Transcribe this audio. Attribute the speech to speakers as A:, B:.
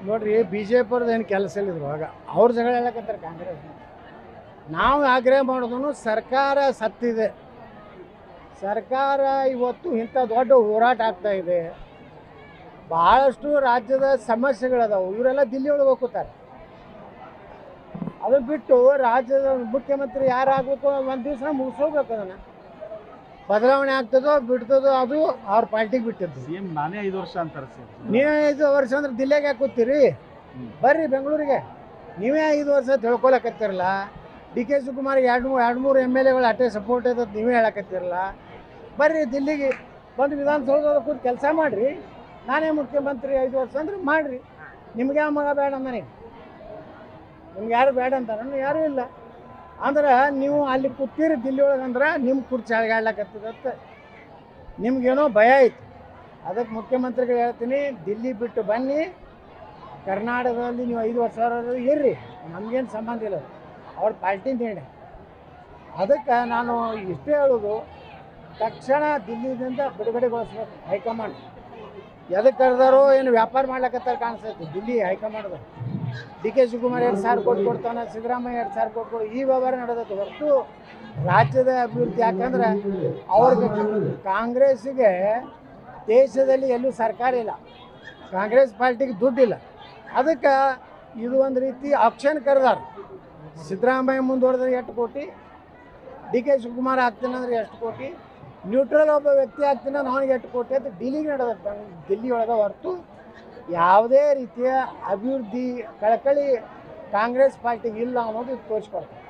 A: ನೋಡ್ರಿ B J P ಅವ್ರದ್ದು ಏನು ಕೆಲಸ ಇಲ್ಲಿದ್ರು ಆಗ ಅವ್ರ ಜಗಳ ಹೇಳಕತ್ತಾರೆ ಕಾಂಗ್ರೆಸ್. ನಾವು ಆಗ್ರಹ ಮಾಡೋದು ಸರ್ಕಾರ ಸತ್ತಿದೆ, ಸರ್ಕಾರ ಇವತ್ತು ಇಂಥ ದೊಡ್ಡ ಹೋರಾಟ ಆಗ್ತಾ ಇದೆ, ಭಾಳಷ್ಟು ರಾಜ್ಯದ ಸಮಸ್ಯೆಗಳದಾವು, ಇವರೆಲ್ಲ ದಿಲ್ಲಿ ಒಳಗೆ ಹೋಗ್ತಾರೆ. ಅದು ಬಿಟ್ಟು ರಾಜ್ಯದ ಮುಖ್ಯಮಂತ್ರಿ ಯಾರಾಗಬೇಕು ಒಂದು ದಿವಸ ಮುಗಿಸೋಗ್ಬೇಕು, ಅದನ್ನು ಬದಲಾವಣೆ ಆಗ್ತದೋ ಬಿಡ್ತದೋ ಅದು ಅವ್ರ ಪಾರ್ಟಿಗೆ ಬಿಟ್ಟಿದ್ದು.
B: ಸಿಎಂ ನಾನೇ 5 ವರ್ಷ ಅಂತಾರೆ ಸರ್.
A: ನೀವೇ 5 ವರ್ಷ ಅಂದ್ರೆ ದಿಲ್ಲಿಗೆ ಯಾಕೆ ಕೂತೀರಿ? ಬರ್ರಿ ಬೆಂಗಳೂರಿಗೆ. ನೀವೇ 5 ವರ್ಷ ತಿಳ್ಕೊಳಕತ್ತಿರಲ್ಲ. ಡಿ ಕೆ ಶಿವಕುಮಾರ್ 2-3 MLAಗಳು ಅಷ್ಟೇ ಸಪೋರ್ಟ್ ಇದ್ದದ್ದು ನೀವೇ ಹೇಳಕತ್ತಿರಲ್ಲ. ಬರ್ರಿ ದಿಲ್ಲಿಗೆ ಬಂದು ವಿಧಾನಸೌಧದ ಕೂತು ಕೆಲಸ ಮಾಡಿರಿ. ನಾನೇ ಮುಖ್ಯಮಂತ್ರಿ 5 ವರ್ಷ ಅಂದ್ರೆ ಮಾಡಿರಿ. ನಿಮ್ಗೆ ಯಾವ ಮಗ ಬೇಡ ನನಗೆ? ನಿಮ್ಗೆ ಯಾರು ಬೇಡ ಅಂತಾರ? ಯಾರೂ ಇಲ್ಲ ಅಂದ್ರೆ ನೀವು ಅಲ್ಲಿ ಕೂತೀರಿ ದಿಲ್ಲಿ ಒಳಗೆ ಅಂದ್ರೆ ನಿಮ್ಮ ಕುರ್ಚಿ ಅಳಗಾಡ್ಲಕತ್ತದತ್ತ ನಿಮ್ಗೇನೋ ಭಯ ಐತಿ. ಅದಕ್ಕೆ ಮುಖ್ಯಮಂತ್ರಿಗಳು ಹೇಳ್ತೀನಿ, ದಿಲ್ಲಿ ಬಿಟ್ಟು ಬನ್ನಿ, ಕರ್ನಾಟಕದಲ್ಲಿ ನೀವು 5 ವರ್ಷ ಇರ್ರಿ, ನಮಗೇನು ಸಂಬಂಧ ಇಲ್ಲ, ಅವ್ರ ಪಾರ್ಟಿ ನೀಡಿ. ಅದಕ್ಕೆ ನಾನು ಇಷ್ಟೇ ಹೇಳೋದು, ತಕ್ಷಣ ದಿಲ್ಲಿದಿಂದ ಬಿಡುಗಡೆಗೊಳಿಸ್ಬೇಕು ಹೈಕಮಾಂಡ್. ಎದಕ್ಕೆ ಕರೆದಾರೋ ಏನು ವ್ಯಾಪಾರ ಮಾಡ್ಲಕತ್ತಾರೆ ಕಾಣಿಸ್ತೈತಿ ದಿಲ್ಲಿ ಹೈಕಮಾಂಡ್ದು. ಡಿ ಕೆ ಶಿವಕುಮಾರ್ 2,000 ಕೋಟಿ ಕೊಡ್ತಾನೆ, ಸಿದ್ದರಾಮಯ್ಯ 2,000 ಕೋಟಿ ಕೊಡು, ಈ ವ್ಯವಹಾರ ನಡೆದೈತೆ ಹೊರತು ರಾಜ್ಯದ ಅಭಿವೃದ್ಧಿ. ಯಾಕಂದ್ರೆ ಅವ್ರಿಗೆ ಕಾಂಗ್ರೆಸ್ಸಿಗೆ ದೇಶದಲ್ಲಿ ಎಲ್ಲೂ ಸರ್ಕಾರ ಇಲ್ಲ, ಕಾಂಗ್ರೆಸ್ ಪಾರ್ಟಿಗೆ ದುಡ್ಡಿಲ್ಲ. ಅದಕ್ಕೆ ಇದು ಒಂದು ರೀತಿ ಆಪ್ಷನ್ ಕರೆದಾರ. ಸಿದ್ದರಾಮಯ್ಯ ಮುಂದುವರೆದ್ರೆ 8 ಕೋಟಿ, ಡಿ ಕೆ ಶಿವಕುಮಾರ್ ಆಗ್ತೀನಿ ಅಂದ್ರೆ 8 ಕೋಟಿ, ನ್ಯೂಟ್ರಲ್ ಒಬ್ಬ ವ್ಯಕ್ತಿ ಆಗ್ತೀನಿ ಅಂದ್ರೆ ಅವನಿಗೆ 8 ಕೋಟಿ ಅಂತ ಡೀಲಿಂಗ್ ನಡೆದತ್ತೆ ದಿಲ್ಲಿ ಒಳಗೆ ಹೊರತು ಯಾವುದೇ ರೀತಿಯ ಅಭಿವೃದ್ಧಿ ಕಳಕಳಿ ಕಾಂಗ್ರೆಸ್ ಪಾರ್ಟಿಗೆ ಇಲ್ಲ ಅನ್ನೋದು ತೋರಿಸ್ಕೊಡ್ತಾರೆ.